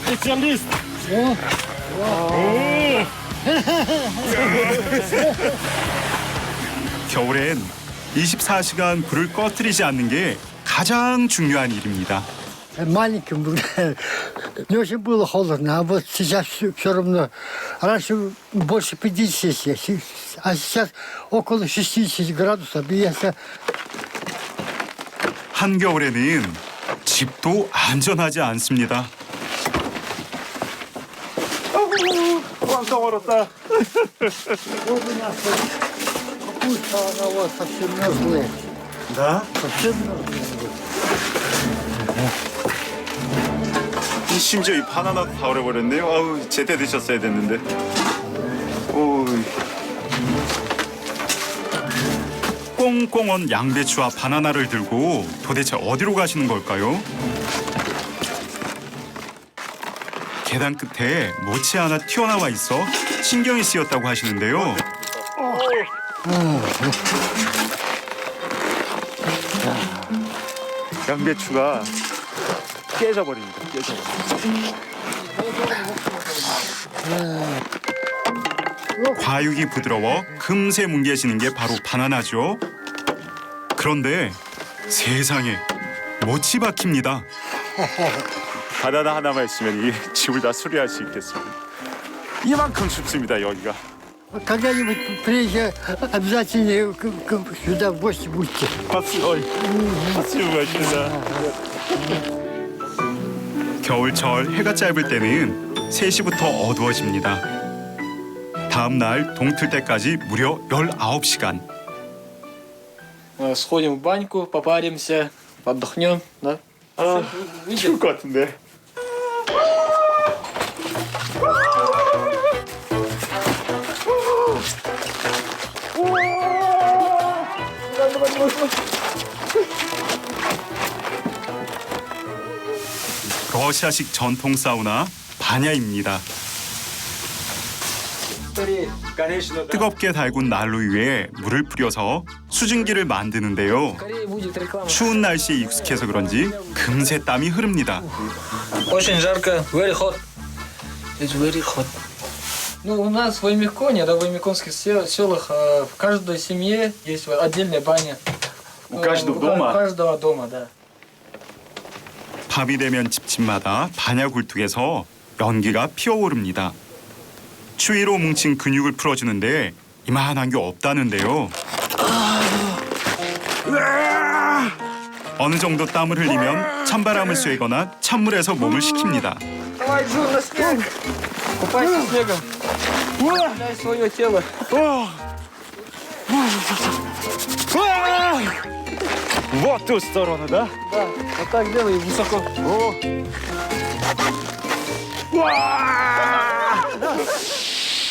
Специалист. 겨울엔 24시간 불을 꺼뜨리지 않는 게 가장 중요한 일입니다. Маленьким был, не очень было холодно, а вот сейчас все равно. Раньше больше 50, а сейчас около 60 градусов. 한겨울에는 집도 안전하지 않습니다. Вам 얼었다. Вот у нас капуста, она вот совсем мерзлая. Да? Совсем мерзлая. 심지어 이 바나나도 다 얼어버렸네요. 아우, 제때 드셨어야 됐는데. 오. 꽁꽁 언 양배추와 바나나를 들고 도대체 어디로 가시는 걸까요? 계단 끝에 못이 하나 튀어나와 있어 신경이 쓰였다고 하시는데요. 양배추가 깨져버립니다. 과육이 부드러워 금세 뭉개지는 게 바로 바나나죠. 그런데 세상에 못이 박힙니다. 바나나 하나만 있으면 이 집을 다 수리할 수 있겠습니다. 이만큼 춥습니다, 여기가. Когда-нибудь приезжай, обязательно сюда в гости будьте. спасибо большое. 겨울철 해가 짧을 때는 3시부터 어두워집니다. 다음 날 동틀 때까지 무려 19시간. Сходим в баньку, попаримся, отдохнем, да? 추울 것 같은데. 러시아식 전통 사우나 바냐입니다. 뜨겁게 달군 난로 위에 물을 뿌려서 수증기를 만드는데요. 추운 날씨에 익숙해서 그런지 금세 땀이 흐릅니다. Очень жарко, very hot. It's very hot. Ну, у нас в Оймеконе, да, в оймеконских селах в каждой семье есть отдельная баня. У каждого дома? У каждого дома, да. 밤이 되면 집집마다 반야 굴뚝에서 연기가 피어오릅니다. 추위로 뭉친 근육을 풀어주는데 이만한 게 없다는데요. 어느 정도 땀을 흘리면 찬바람을 쐬거나 찬물에서 몸을 식힙니다. Давай, Джун, на снег. Купайся снегом. Дай свое тело. Вот в ту сторону, да? Да, вот так делай высоко.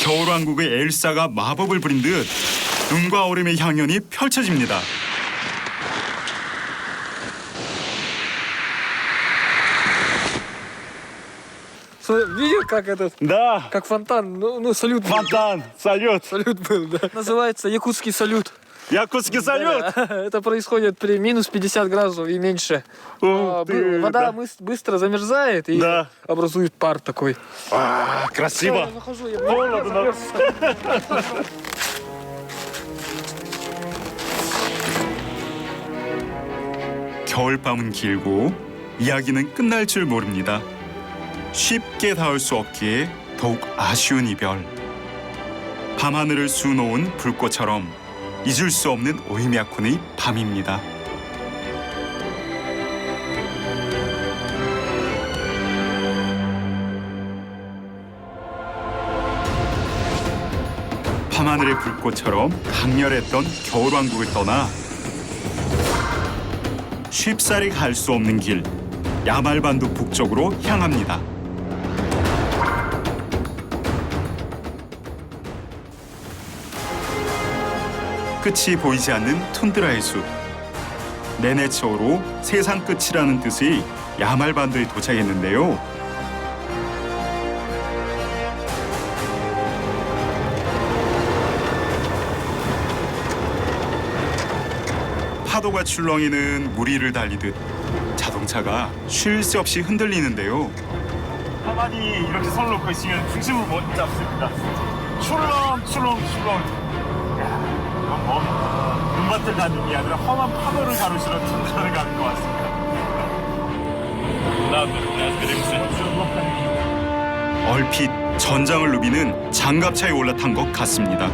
겨울왕국의 엘사가 마법을 부린 듯 눈과 얼음의 향연이 펼쳐집니다. Видел, как этот? Да. Как фонтан, ну салют. Фонтан, салют. Салют был, да. Называется якутский салют. Якутский салют? Да. Это происходит при минус 50 градусов и меньше. Вода быстро замерзает и образует пар такой. Красиво. Я захожу, я замерз. 겨울밤은 길고 이야기는 끝날 줄 모릅니다. 쉽게 닿을 수 없기에 더욱 아쉬운 이별. 밤하늘을 수놓은 불꽃처럼 잊을 수 없는 오이미야콘의 밤입니다. 밤하늘의 불꽃처럼 강렬했던 겨울왕국을 떠나 쉽사리 갈 수 없는 길, 야말반도 북쪽으로 향합니다. 끝이 보이지 않는 툰드라의 숲. 네네초로 세상 끝이라는 뜻의 야말반도에 도착했는데요. 파도가 출렁이는 무리를 달리듯 자동차가 쉴 새 없이 흔들리는데요. 가만히 이렇게 손을 놓고 있으면 중심을 못 잡습니다. 출렁출렁출렁. 눈밭을 가는 게 아니라 험한 파도를 가로시러 툰드라를 가는 것 같습니다. 얼핏 전장을 누비는 장갑차에 올라탄 것 같습니다.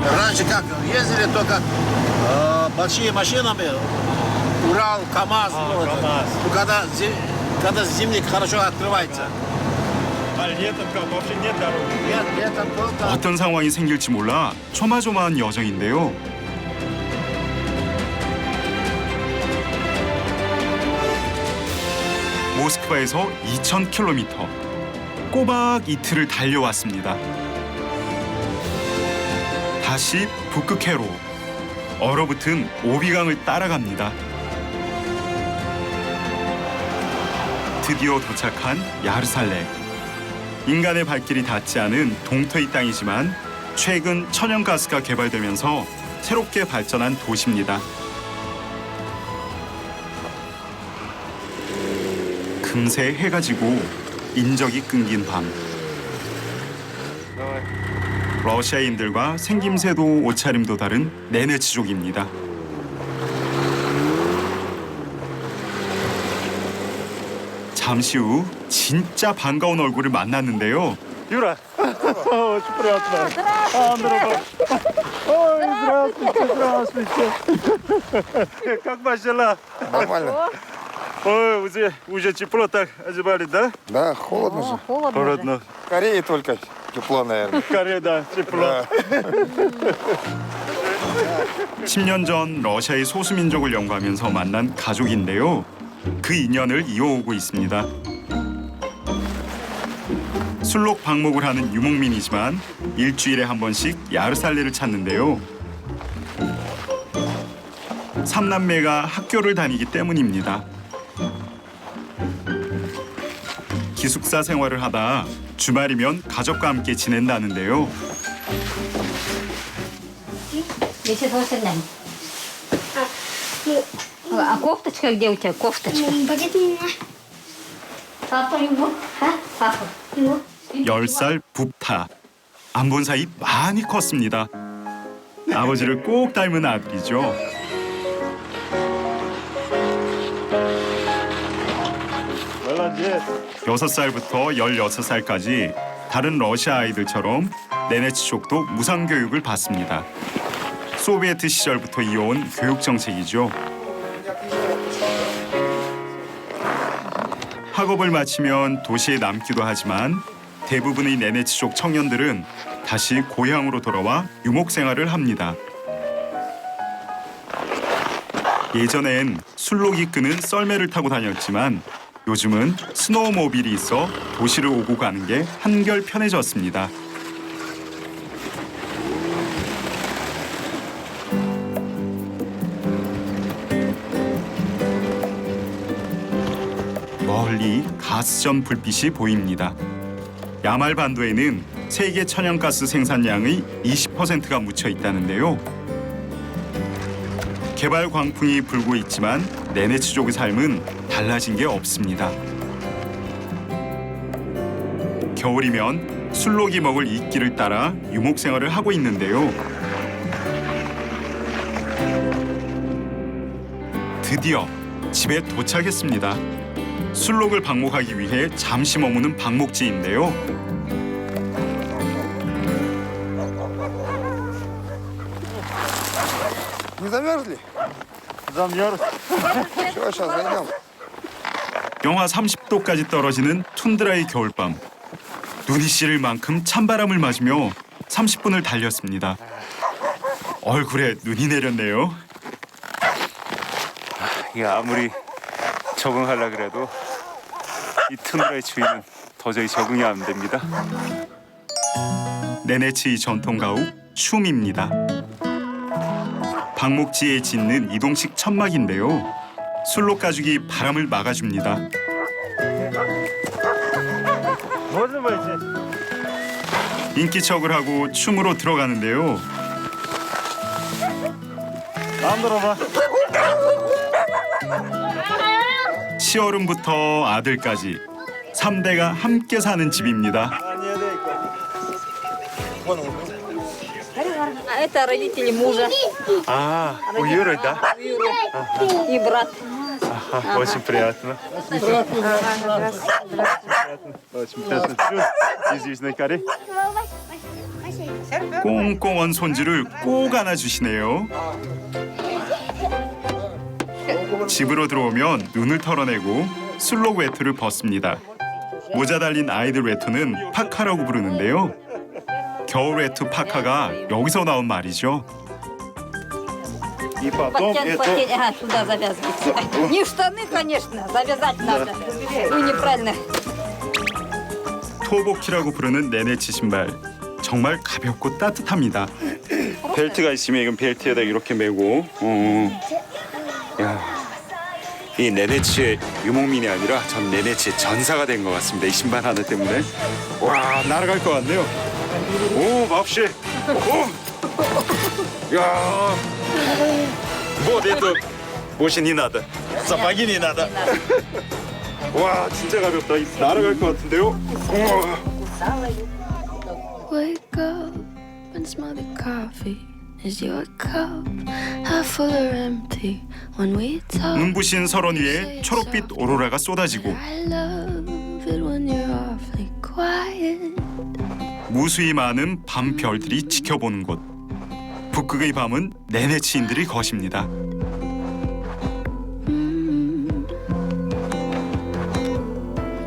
Раньше как, ездили только большие машинами, Урал, КамАЗ. Ну, когда зимник хорошо открывается. А летом как, вообще нет дороги? Нет, летом просто... 어떤 상황이 생길지 몰라 조마조마한 여정인데요. 모스크바에서 2,000km. 꼬박 이틀을 달려왔습니다. 다시 북극해로 얼어붙은 오비강을 따라갑니다. 드디어 도착한 야르살렘. 인간의 발길이 닿지 않은 동토의 땅이지만 최근 천연가스가 개발되면서 새롭게 발전한 도시입니다. 금세 해가 지고 인적이 끊긴 밤. 러시아인들과 생김새도 옷차림도 다른 네네츠족입니다. 잠시 후 진짜 반가운 얼굴을 만났는데요. Юра, очень приятно. Андропов. Ой, здравствуйте, здравствуйте. Как ваши дела? Нормально. Ой, уже тепло так одевали, да? Да, холодно же. Холодно. В Корее только тепло, наверное. В Корее, да, тепло. 10년 전 러시아의 소수민족을 연구하면서 만난 가족인데요. 그 인연을 이어오고 있습니다. 술록 방목을 하는 유목민이지만 일주일에 한 번씩 야르살레를 찾는데요. 삼남매가 학교를 다니기 때문입니다. 기숙사 생활을 하다 주말이면 가족과 함께 지낸다는데요. А кофточка где у тебя? Кофточка. Papa, ibu. Hah? Papa, ibu. 10살 붓타. 안 본 사이 많이 컸습니다. 아버지를 꼭 닮은 아들이죠. 여섯 살부터 16살까지 다른 러시아 아이들처럼 네네치족도 무상교육을 받습니다. 소비에트 시절부터 이어온 교육 정책이죠. 학업을 마치면 도시에 남기도 하지만 대부분의 네네치족 청년들은 다시 고향으로 돌아와 유목 생활을 합니다. 예전엔 술록이 끄는 썰매를 타고 다녔지만 요즘은 스노우모빌이 있어 도시를 오고 가는 게 한결 편해졌습니다. 멀리 가스전 불빛이 보입니다. 야말 반도에는 세계 천연가스 생산량의 20%가 묻혀 있다는데요. 개발 광풍이 불고 있지만 네네치족의 삶은 달라진 게 없습니다. 겨울이면 술록이 먹을 이끼를 따라 유목 생활을 하고 있는데요. 드디어 집에 도착했습니다. 술록을 방목하기 위해 잠시 머무는 방목지인데요. Не замерзли? Замерз. Все, сейчас зайдем. 영하 30도까지 떨어지는 툰드라의 겨울밤. 눈이 시릴 만큼 찬바람을 맞으며 30분을 달렸습니다. 얼굴에 눈이 내렸네요. 이게 아무리 적응하려 그래도 이 툰드라의 추위는 도저히 적응이 안 됩니다. 네네치의 전통 가옥 춤입니다. 방목지에 짓는 이동식 천막인데요. 술록 가죽이 바람을 막아줍니다. 인기척을 하고 춤으로 들어가는데요. 안 들어봐. 시어른부터 아들까지 3대가 함께 사는 집입니다. Это родители мужа. А, у Юры, да? Юры. И брат. Ага, очень приятно. Очень приятно. Из Южной Кореи. 꽁꽁한 손주를 꼭 안아주시네요. 집으로 들어오면 눈을 털어내고 술록 외투를 벗습니다. 모자 달린 아이들 외투는 파카라고 부르는데요. 겨울 외투 파카가 여기서 나온 말이죠. И потом это... Ага, сюда завязывается. Не в штаны, конечно, завязать надо. Ну, неправильно. 토보키라고 부르는 네네치 신발. 정말 가볍고 따뜻합니다. 벨트가 있으면 이건 벨트에다 이렇게 메고. 야, 이 네네치의 유목민이 아니라 전 네네치의 전사가 된 것 같습니다. 이 신발 하나 때문에. 와, 날아갈 것 같네요. 오, 맙시. 오, 야, 뭐 это 옷이 не надо, сапоги не надо. 와, 진짜 가볍다. 날아갈 것 같은데요. 우와. Wake up and smell the coffee. Is your cup half full or empty? When we talk, 눈부신 설원 위에 초록빛 오로라가 쏟아지고 I love it when you're awfully quiet. 무수히 많은 밤 별들이 지켜보는 곳. 북극의 밤은 네네치인들이 것입니다.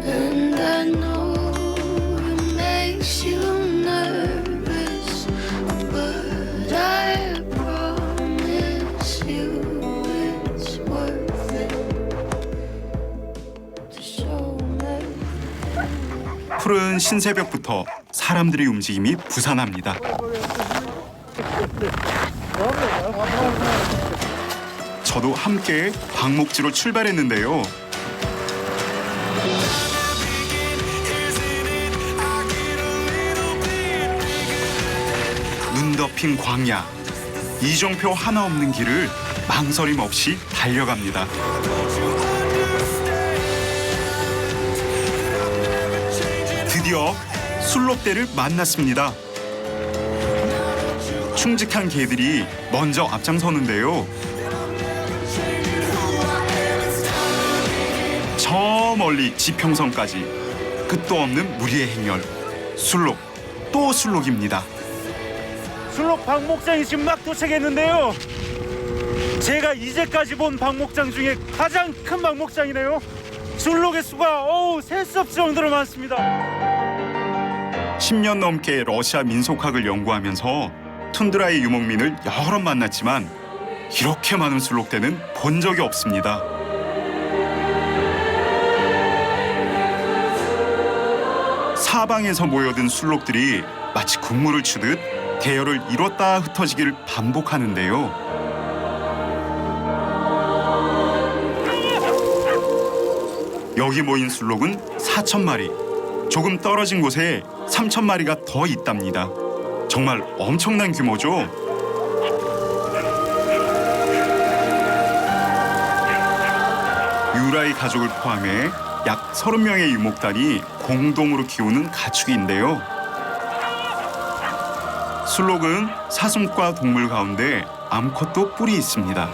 And I know it makes you nervous, but I promise you it's worth it to show me. 푸른 신새벽부터 사람들의 움직임이 부산합니다. 저도 함께 방목지로 출발했는데요. 눈 덮인 광야, 이정표 하나 없는 길을 망설임 없이 달려갑니다. 드디어 술록대를 만났습니다. 충직한 개들이 먼저 앞장서는데요. 저 멀리 지평선까지 끝도 없는 무리의 행렬. 술록, 또 술록입니다. 술록 방목장이 지금 막 도착했는데요. 제가 이제까지 본 방목장 중에 가장 큰 방목장이네요. 술록의 수가 셀 수 없을 정도로 많습니다. 10년 넘게 러시아 민속학을 연구하면서 툰드라의 유목민을 여러 만났지만 이렇게 많은 술록대는 본 적이 없습니다. 사방에서 모여든 술록들이 마치 군무를 추듯 대열을 이뤘다 흩어지기를 반복하는데요. 여기 모인 술록은 4,000마리. 조금 떨어진 곳에 3,000마리가 더 있답니다. 정말 엄청난 규모죠. 유라의 가족을 포함해 약 30명의 유목단이 공동으로 키우는 가축인데요. 술록은 사슴과 동물 가운데 암컷도 뿔이 있습니다.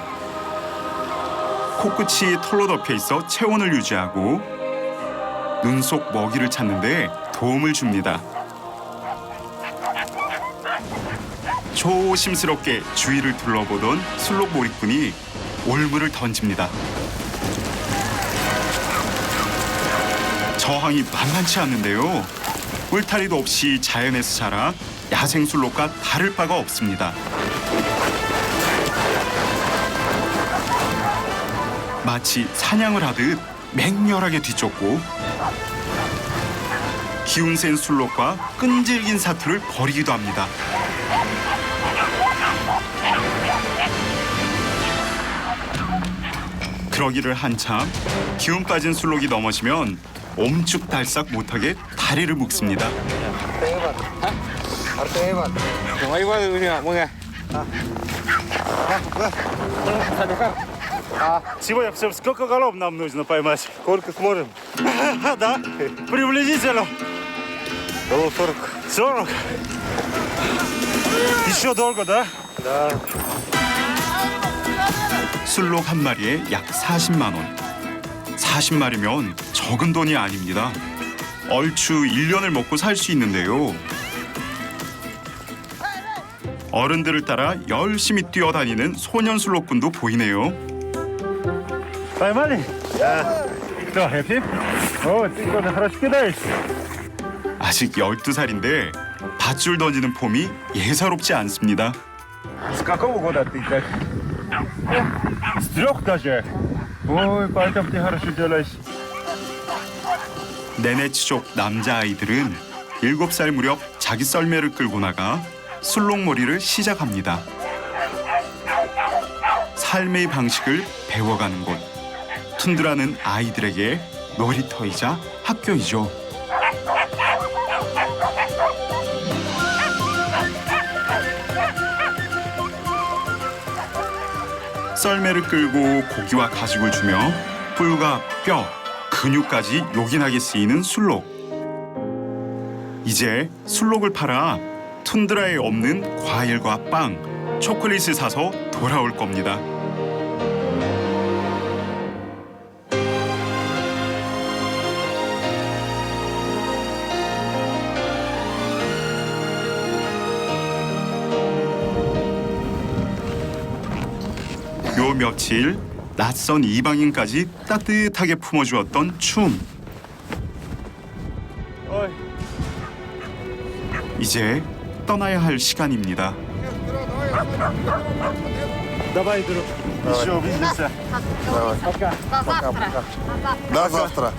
코끝이 털로 덮여 있어 체온을 유지하고 눈 속 먹이를 찾는데 도움을 줍니다. 조심스럽게 주위를 둘러보던 술록 몰입꾼이 올물을 던집니다. 저항이 만만치 않는데요. 울타리도 없이 자연에서 자라 야생 술록과 다를 바가 없습니다. 마치 사냥을 하듯 맹렬하게 뒤쫓고 기운 센 술록과 끈질긴 사투를 벌이기도 합니다. 그러기를 한참 기운 빠진 술록이 넘어지면 옴쭉달싹 못하게 다리를 묶습니다. Сегодня все, сколько голов нам нужно поймать? Сколько сможем? Да, приблизительно. Голов 40. 40? Еще долго, да? Да. 술록 한 마리에 약 40만 원. 40마리면 적은 돈이 아닙니다. 얼추 1년을 먹고 살 수 있는데요. 어른들을 따라 열심히 뛰어다니는 소년 술록꾼도 보이네요. Поймали? Да. Что, хэппи? О, ты куда хорошо кидаешь. 아직 12살인데 밧줄 던지는 폼이 예사롭지 않습니다. С какого года ты так? С 3 даже. Ой, поэтому ты хорошо делаешь. 네네치족 남자아이들은 7살 무렵 자기 썰매를 끌고 나가 술록몰이를 시작합니다. 삶의 방식을 배워가는 곳. 툰드라는 아이들에게 놀이터이자 학교이죠. 썰매를 끌고 고기와 가죽을 주며 뿔과 뼈, 근육까지 요긴하게 쓰이는 술록. 이제 술록을 팔아 툰드라에 없는 과일과 빵, 초콜릿을 사서 돌아올 겁니다. 요 며칠 낯선 이방인까지 따뜻하게 품어주었던 춤. 이제 떠나야 할 시간입니다. Давай, друг. Еще увидимся. Пока. До завтра.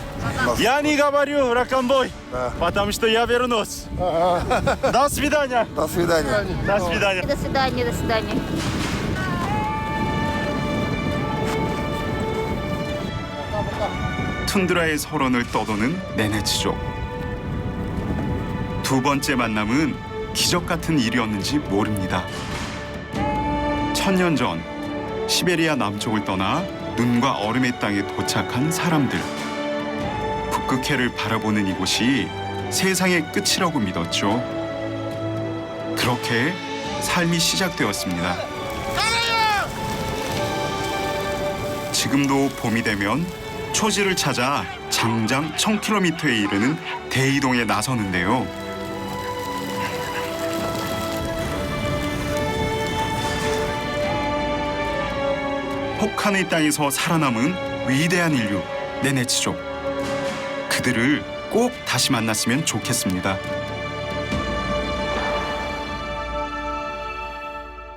Я не говорю ракомбой, потому что я вернусь. До свидания. До свидания. До свидания. До свидания, до свидания. 툰드라의 설원을 떠도는 네네치족. 두 번째 만남은 기적 같은 일이었는지 모릅니다. 1000년 전 시베리아 남쪽을 떠나 눈과 얼음의 땅에 도착한 사람들. 북극해를 바라보는 이곳이 세상의 끝이라고 믿었죠. 그렇게 삶이 시작되었습니다. 지금도 봄이 되면 초지를 찾아 장장 1000km에 이르는 대이동에 나서는데요. 혹한의 땅에서 살아남은 위대한 인류 네네치족. 그들을 꼭 다시 만났으면 좋겠습니다.